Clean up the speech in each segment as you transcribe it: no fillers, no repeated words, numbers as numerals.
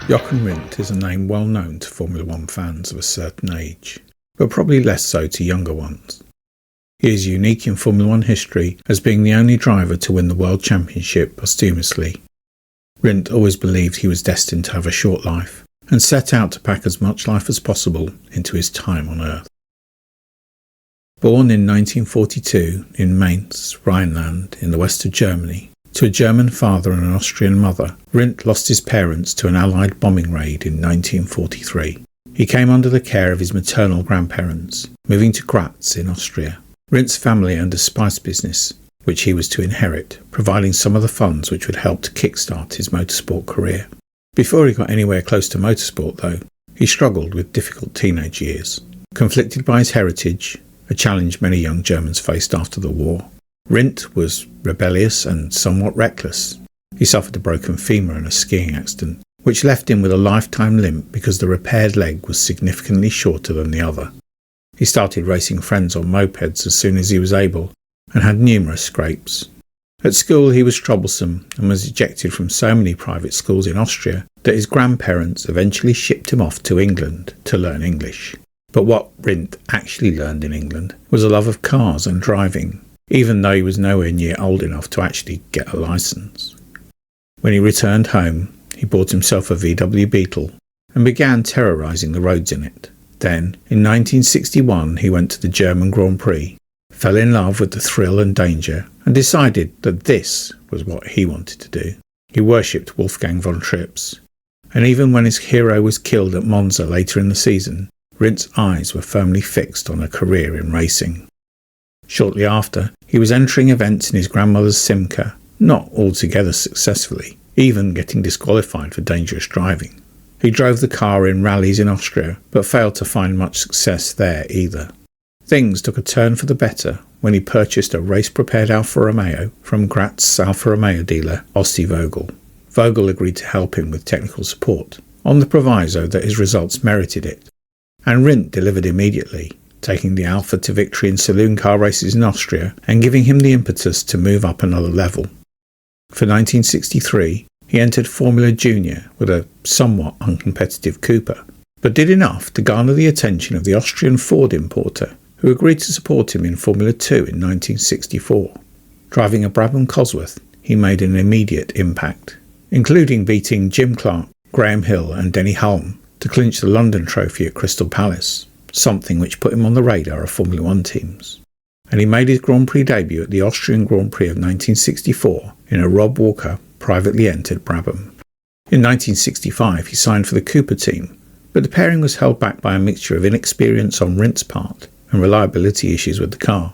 Jochen Rindt is a name well known to Formula One fans of a certain age, but probably less so to younger ones. He is unique in Formula One history as being the only driver to win the World Championship posthumously. Rindt always believed he was destined to have a short life, and set out to pack as much life as possible into his time on Earth. Born in 1942 in Mainz, Rhineland, in the west of Germany, to a German father and an Austrian mother, Rindt lost his parents to an Allied bombing raid in 1943. He came under the care of his maternal grandparents, moving to Graz in Austria. Rindt's family owned a spice business, which he was to inherit, providing some of the funds which would help to kickstart his motorsport career. Before he got anywhere close to motorsport, though, he struggled with difficult teenage years. Conflicted by his heritage, a challenge many young Germans faced after the war, Rindt was rebellious and somewhat reckless. He suffered a broken femur in a skiing accident, which left him with a lifetime limp because the repaired leg was significantly shorter than the other. He started racing friends on mopeds as soon as he was able, and had numerous scrapes. At school he was troublesome and was ejected from so many private schools in Austria that his grandparents eventually shipped him off to England to learn English. But what Rindt actually learned in England was a love of cars and driving, even though he was nowhere near old enough to actually get a licence. When he returned home, he bought himself a VW Beetle and began terrorising the roads in it. Then, in 1961, he went to the German Grand Prix, fell in love with the thrill and danger, and decided that this was what he wanted to do. He worshipped Wolfgang von Trips, and even when his hero was killed at Monza later in the season, Rindt's eyes were firmly fixed on a career in racing. Shortly after, he was entering events in his grandmother's Simca, not altogether successfully, even getting disqualified for dangerous driving. He drove the car in rallies in Austria, but failed to find much success there either. Things took a turn for the better when he purchased a race-prepared Alfa Romeo from Graz's Alfa Romeo dealer, Ossi Vogel. Vogel agreed to help him with technical support, on the proviso that his results merited it, and Rindt delivered immediately, taking the Alfa to victory in saloon car races in Austria and giving him the impetus to move up another level. For 1963, he entered Formula Junior with a somewhat uncompetitive Cooper, but did enough to garner the attention of the Austrian Ford importer, who agreed to support him in Formula 2 in 1964. Driving a Brabham Cosworth, he made an immediate impact, including beating Jim Clark, Graham Hill and Denny Hulme to clinch the London Trophy at Crystal Palace, something which put him on the radar of Formula One teams. And he made his Grand Prix debut at the Austrian Grand Prix of 1964 in a Rob Walker privately entered Brabham. In 1965 he signed for the Cooper team, but the pairing was held back by a mixture of inexperience on Rindt's part and reliability issues with the car.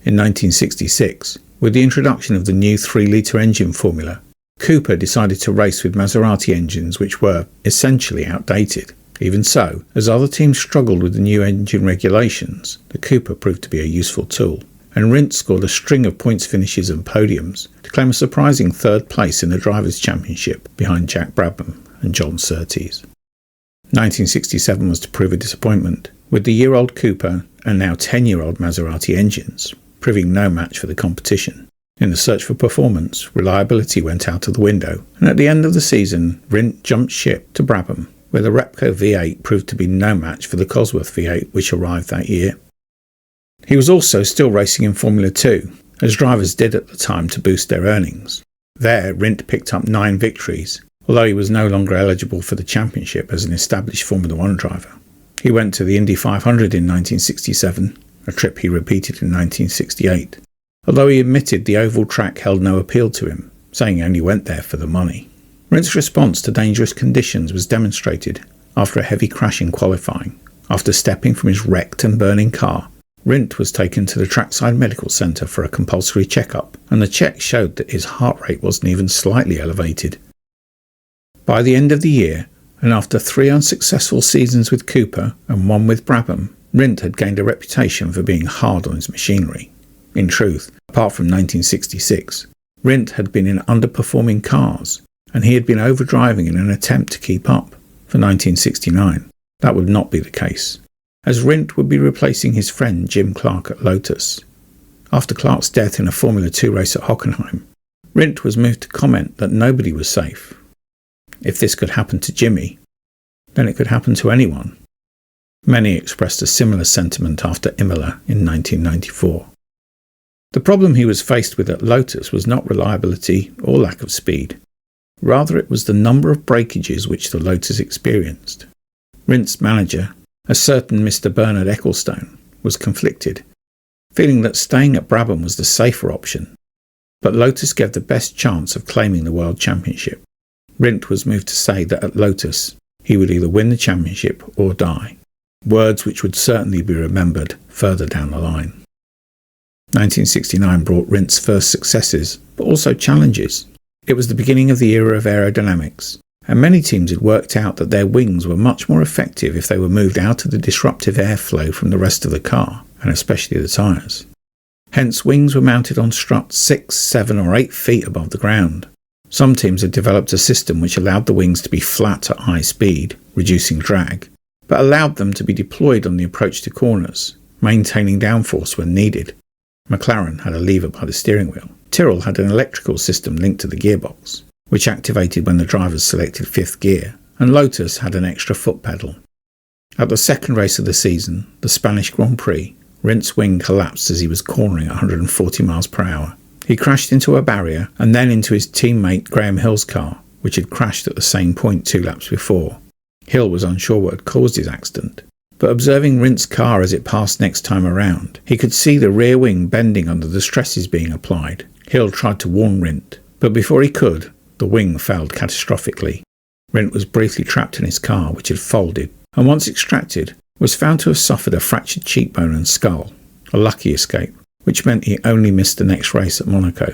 In 1966, with the introduction of the new 3-litre engine formula, Cooper decided to race with Maserati engines which were essentially outdated. Even so, as other teams struggled with the new engine regulations, the Cooper proved to be a useful tool, and Rindt scored a string of points finishes and podiums to claim a surprising third place in the Drivers' Championship behind Jack Brabham and John Surtees. 1967 was to prove a disappointment, with the year-old Cooper and now 10-year-old Maserati engines proving no match for the competition. In the search for performance, reliability went out of the window, and at the end of the season, Rindt jumped ship to Brabham, where the Repco V8 proved to be no match for the Cosworth V8 which arrived that year. He was also still racing in Formula 2, as drivers did at the time to boost their earnings. There, Rindt picked up 9 victories, although he was no longer eligible for the championship as an established Formula 1 driver. He went to the Indy 500 in 1967, a trip he repeated in 1968, although he admitted the oval track held no appeal to him, saying he only went there for the money. Rindt's response to dangerous conditions was demonstrated after a heavy crash in qualifying. After stepping from his wrecked and burning car, Rindt was taken to the trackside medical centre for a compulsory checkup, and the check showed that his heart rate wasn't even slightly elevated. By the end of the year, and after 3 unsuccessful seasons with Cooper and 1 with Brabham, Rindt had gained a reputation for being hard on his machinery. In truth, apart from 1966, Rindt had been in underperforming cars, and he had been overdriving in an attempt to keep up. For 1969, that would not be the case, as Rindt would be replacing his friend Jim Clark at Lotus. After Clark's death in a Formula 2 race at Hockenheim, Rindt was moved to comment that nobody was safe. if this could happen to Jimmy, then it could happen to anyone. Many expressed a similar sentiment after Imola in 1994. The problem he was faced with at Lotus was not reliability or lack of speed. Rather, it was the number of breakages which the Lotus experienced. Rindt's manager, a certain Mr. Bernard Ecclestone, was conflicted, feeling that staying at Brabham was the safer option, but Lotus gave the best chance of claiming the World Championship. Rindt was moved to say that at Lotus he would either win the championship or die, words which would certainly be remembered further down the line. 1969 brought Rindt's first successes, but also challenges. It was the beginning of the era of aerodynamics, and many teams had worked out that their wings were much more effective if they were moved out of the disruptive airflow from the rest of the car, and especially the tyres. Hence, wings were mounted on struts 6, 7 or 8 feet above the ground. Some teams had developed a system which allowed the wings to be flat at high speed, reducing drag, but allowed them to be deployed on the approach to corners, maintaining downforce when needed. McLaren had a lever by the steering wheel. Tyrrell had an electrical system linked to the gearbox, which activated when the drivers selected 5th gear, and Lotus had an extra foot pedal. At the second race of the season, the Spanish Grand Prix, Rindt's wing collapsed as he was cornering at 140 miles per hour. He crashed into a barrier and then into his teammate Graham Hill's car, which had crashed at the same point 2 laps before. Hill was unsure what had caused his accident, but observing Rindt's car as it passed next time around, he could see the rear wing bending under the stresses being applied. Hill tried to warn Rindt, but before he could, the wing failed catastrophically. Rindt was briefly trapped in his car, which had folded, and once extracted, was found to have suffered a fractured cheekbone and skull, a lucky escape, which meant he only missed the next race at Monaco.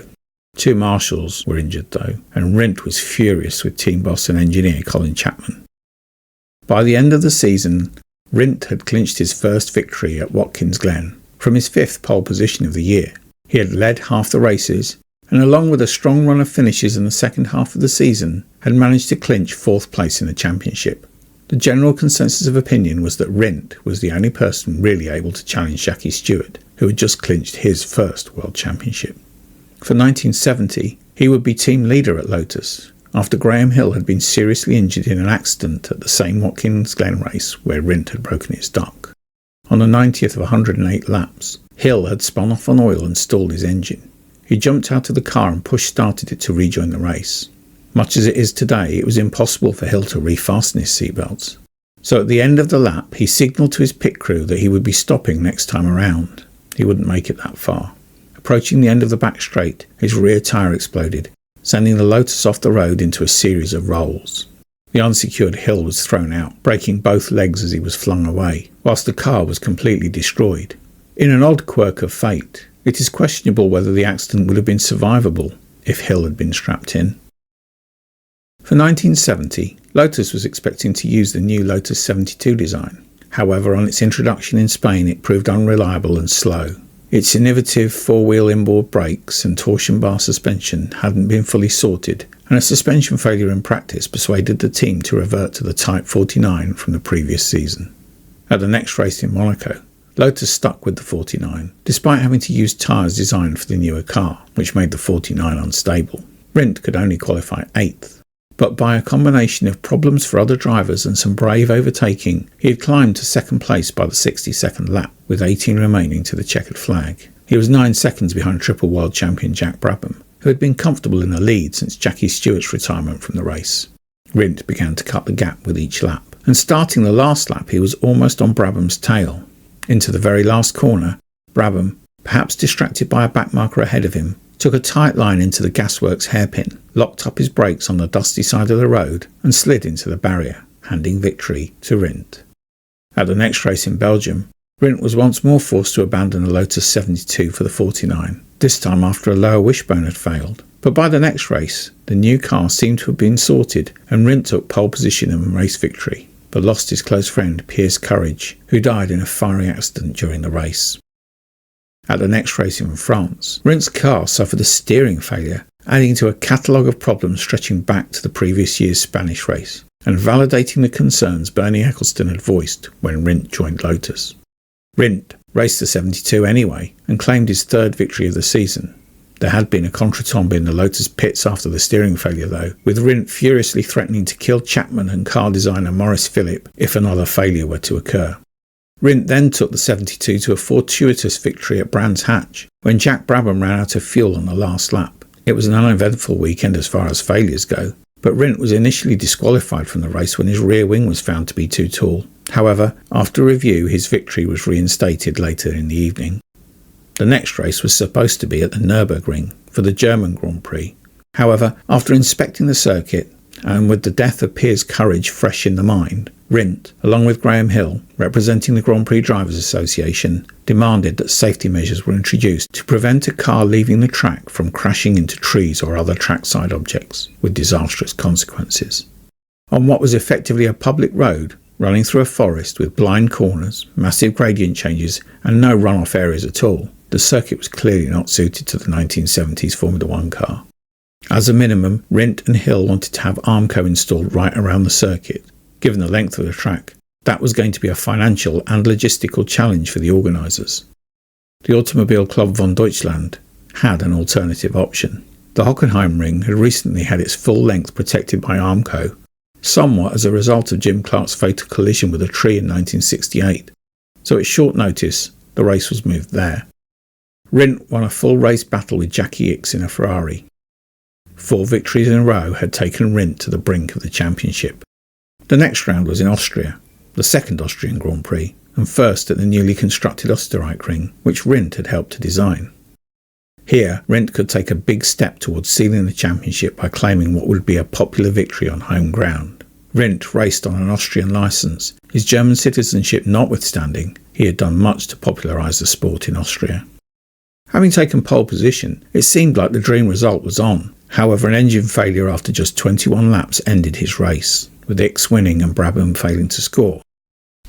2 marshals were injured though, and Rindt was furious with team boss and engineer Colin Chapman. By the end of the season, Rindt had clinched his first victory at Watkins Glen from his 5th pole position of the year. He had led half the races, and along with a strong run of finishes in the second half of the season, had managed to clinch 4th place in the championship. The general consensus of opinion was that Rindt was the only person really able to challenge Jackie Stewart, who had just clinched his first World Championship. For 1970, he would be team leader at Lotus, after Graham Hill had been seriously injured in an accident at the same Watkins Glen race where Rindt had broken his duck. On the 90th of 108 laps, Hill had spun off on oil and stalled his engine. He jumped out of the car and push-started it to rejoin the race. Much as it is today, it was impossible for Hill to refasten his seatbelts. So at the end of the lap, he signalled to his pit crew that he would be stopping next time around. He wouldn't make it that far. Approaching the end of the back straight, his rear tyre exploded, sending the Lotus off the road into a series of rolls. The unsecured Hill was thrown out, breaking both legs as he was flung away, whilst the car was completely destroyed. In an odd quirk of fate, it is questionable whether the accident would have been survivable if Hill had been strapped in. For 1970, Lotus was expecting to use the new Lotus 72 design. However, on its introduction in Spain, it proved unreliable and slow. Its innovative 4-wheel inboard brakes and torsion bar suspension hadn't been fully sorted, and a suspension failure in practice persuaded the team to revert to the Type 49 from the previous season. At the next race in Monaco, Lotus stuck with the 49, despite having to use tyres designed for the newer car, which made the 49 unstable. Rindt could only qualify 8th, but by a combination of problems for other drivers and some brave overtaking, he had climbed to 2nd place by the 62nd lap, with 18 remaining to the checkered flag. He was 9 seconds behind triple world champion Jack Brabham, who had been comfortable in the lead since Jackie Stewart's retirement from the race. Rindt began to cut the gap with each lap, and starting the last lap he was almost on Brabham's tail. Into the very last corner, Brabham, perhaps distracted by a backmarker ahead of him, took a tight line into the gasworks hairpin, locked up his brakes on the dusty side of the road and slid into the barrier, handing victory to Rindt. At the next race in Belgium, Rindt was once more forced to abandon the Lotus 72 for the 49, this time after a lower wishbone had failed. But by the next race, the new car seemed to have been sorted and Rindt took pole position and race victory, but lost his close friend Piers Courage, who died in a fiery accident during the race. At the next race in France, Rindt's car suffered a steering failure, adding to a catalogue of problems stretching back to the previous year's Spanish race, and validating the concerns Bernie Ecclestone had voiced when Rindt joined Lotus. Rindt raced the 72 anyway, and claimed his 3rd victory of the season. There had been a contretemps in the Lotus pits after the steering failure though, with Rindt furiously threatening to kill Chapman and car designer Maurice Philippe if another failure were to occur. Rindt then took the 72 to a fortuitous victory at Brands Hatch, when Jack Brabham ran out of fuel on the last lap. It was an uneventful weekend as far as failures go, but Rindt was initially disqualified from the race when his rear wing was found to be too tall. However, after review, his victory was reinstated later in the evening. The next race was supposed to be at the Nürburgring for the German Grand Prix. However, after inspecting the circuit, and with the death of Piers Courage fresh in the mind, Rindt, along with Graham Hill, representing the Grand Prix Drivers Association, demanded that safety measures were introduced to prevent a car leaving the track from crashing into trees or other trackside objects, with disastrous consequences. On what was effectively a public road, running through a forest with blind corners, massive gradient changes and no runoff areas at all, the circuit was clearly not suited to the 1970s Formula One car. As a minimum, Rindt and Hill wanted to have Armco installed right around the circuit. Given the length of the track, that was going to be a financial and logistical challenge for the organisers. The Automobile Club von Deutschland had an alternative option. The Hockenheim ring had recently had its full length protected by Armco, somewhat as a result of Jim Clark's fatal collision with a tree in 1968, so at short notice the race was moved there. Rindt won a full race battle with Jackie Ickx in a Ferrari. 4 victories in a row had taken Rindt to the brink of the championship. The next round was in Austria, the second Austrian Grand Prix, and first at the newly constructed Österreich ring, which Rindt had helped to design. Here, Rindt could take a big step towards sealing the championship by claiming what would be a popular victory on home ground. Rindt raced on an Austrian licence. His German citizenship notwithstanding, he had done much to popularise the sport in Austria. Having taken pole position, it seemed like the dream result was on. However, an engine failure after just 21 laps ended his race, with Ickx winning and Brabham failing to score.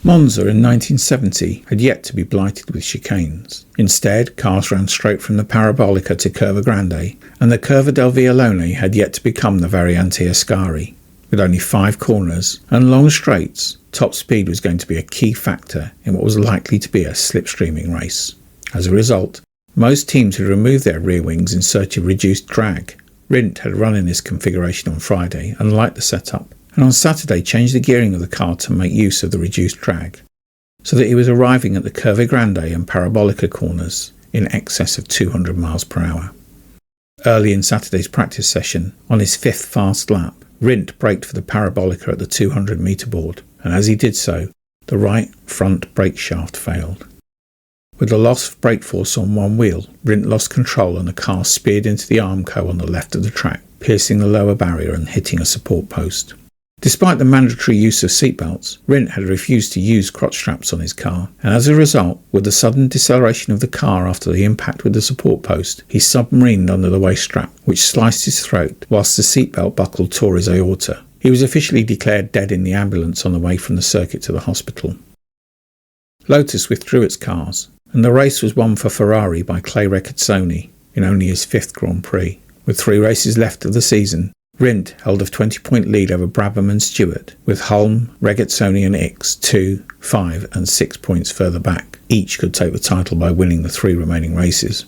Monza in 1970 had yet to be blighted with chicanes. Instead, cars ran straight from the Parabolica to Curva Grande, and the Curva del Vialone had yet to become the Variante Ascari. With only 5 corners and long straights, top speed was going to be a key factor in what was likely to be a slipstreaming race. As a result, most teams had removed their rear wings in search of reduced drag. Rindt had run in this configuration on Friday and liked the setup, and on Saturday changed the gearing of the car to make use of the reduced drag, so that he was arriving at the Curva Grande and Parabolica corners in excess of 200 miles per hour. Early in Saturday's practice session, on his 5th fast lap, Rindt braked for the Parabolica at the 200 metre board, and as he did so, the right front brake shaft failed. With the loss of brake force on one wheel, Rindt lost control and the car speared into the Armco on the left of the track, piercing the lower barrier and hitting a support post. Despite the mandatory use of seatbelts, Rindt had refused to use crotch straps on his car, and as a result, with the sudden deceleration of the car after the impact with the support post, he submarined under the waist strap, which sliced his throat whilst the seatbelt buckle tore his aorta. He was officially declared dead in the ambulance on the way from the circuit to the hospital. Lotus withdrew its cars, and the race was won for Ferrari by Clay Regazzoni in only his 5th Grand Prix. With 3 races left of the season, Rindt held a 20-point lead over Brabham and Stewart, with Hulme, Regazzoni and Ickx 2, 5 and 6 points further back. Each could take the title by winning the 3 remaining races.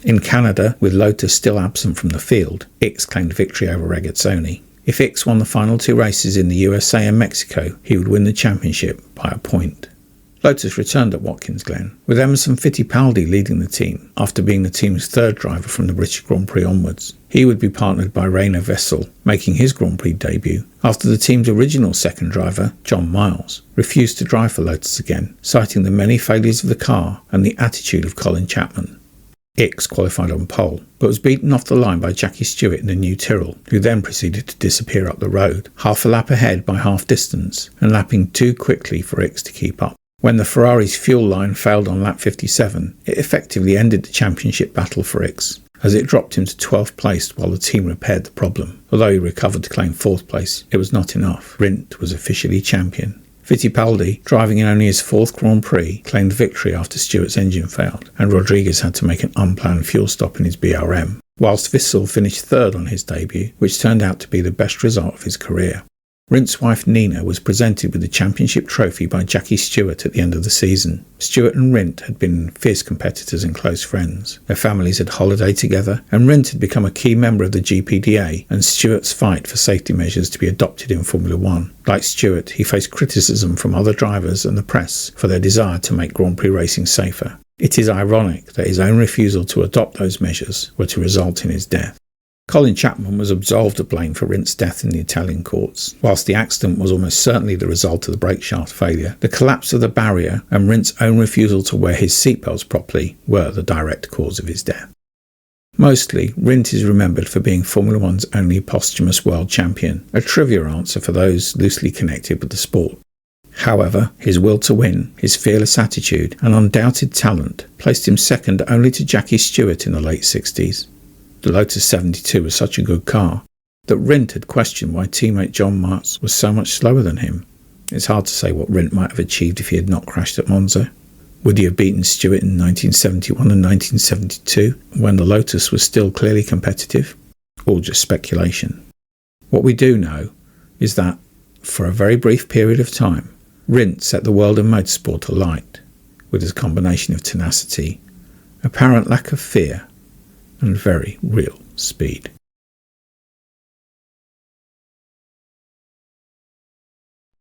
In Canada, with Lotus still absent from the field, Ickx claimed victory over Regazzoni. If Ickx won the final 2 races in the USA and Mexico, he would win the championship by a point. Lotus returned at Watkins Glen, with Emerson Fittipaldi leading the team after being the team's 3rd driver from the British Grand Prix onwards. He would be partnered by Rainer Wessel, making his Grand Prix debut after the team's original 2nd driver, John Miles, refused to drive for Lotus again, citing the many failures of the car and the attitude of Colin Chapman. Ickx qualified on pole, but was beaten off the line by Jackie Stewart in the New Tyrrell, who then proceeded to disappear up the road, half a lap ahead by half distance and lapping too quickly for Ickx to keep up. When the Ferrari's fuel line failed on lap 57, it effectively ended the championship battle for Ickx, as it dropped him to 12th place while the team repaired the problem. Although he recovered to claim 4th place, it was not enough. Rindt was officially champion. Fittipaldi, driving in only his 4th Grand Prix, claimed victory after Stewart's engine failed, and Rodriguez had to make an unplanned fuel stop in his BRM, whilst Wissel finished 3rd on his debut, which turned out to be the best result of his career. Rindt's wife Nina was presented with the championship trophy by Jackie Stewart at the end of the season. Stewart and Rindt had been fierce competitors and close friends. Their families had holidayed together, and Rindt had become a key member of the GPDA and Stewart's fight for safety measures to be adopted in Formula One. Like Stewart, he faced criticism from other drivers and the press for their desire to make Grand Prix racing safer. It is ironic that his own refusal to adopt those measures were to result in his death. Colin Chapman was absolved of blame for Rindt's death in the Italian courts. Whilst the accident was almost certainly the result of the brake shaft failure, the collapse of the barrier and Rindt's own refusal to wear his seatbelts properly were the direct cause of his death. Mostly, Rindt is remembered for being Formula One's only posthumous world champion, a trivia answer for those loosely connected with the sport. However, his will to win, his fearless attitude and undoubted talent placed him second only to Jackie Stewart in the late 60s. The Lotus 72 was such a good car that Rindt had questioned why teammate John Marks was so much slower than him. It's hard to say what Rindt might have achieved if he had not crashed at Monza. Would he have beaten Stewart in 1971 and 1972 when the Lotus was still clearly competitive? All just speculation. What we do know is that, for a very brief period of time, Rindt set the world of motorsport alight with his combination of tenacity, apparent lack of fear, and very real speed.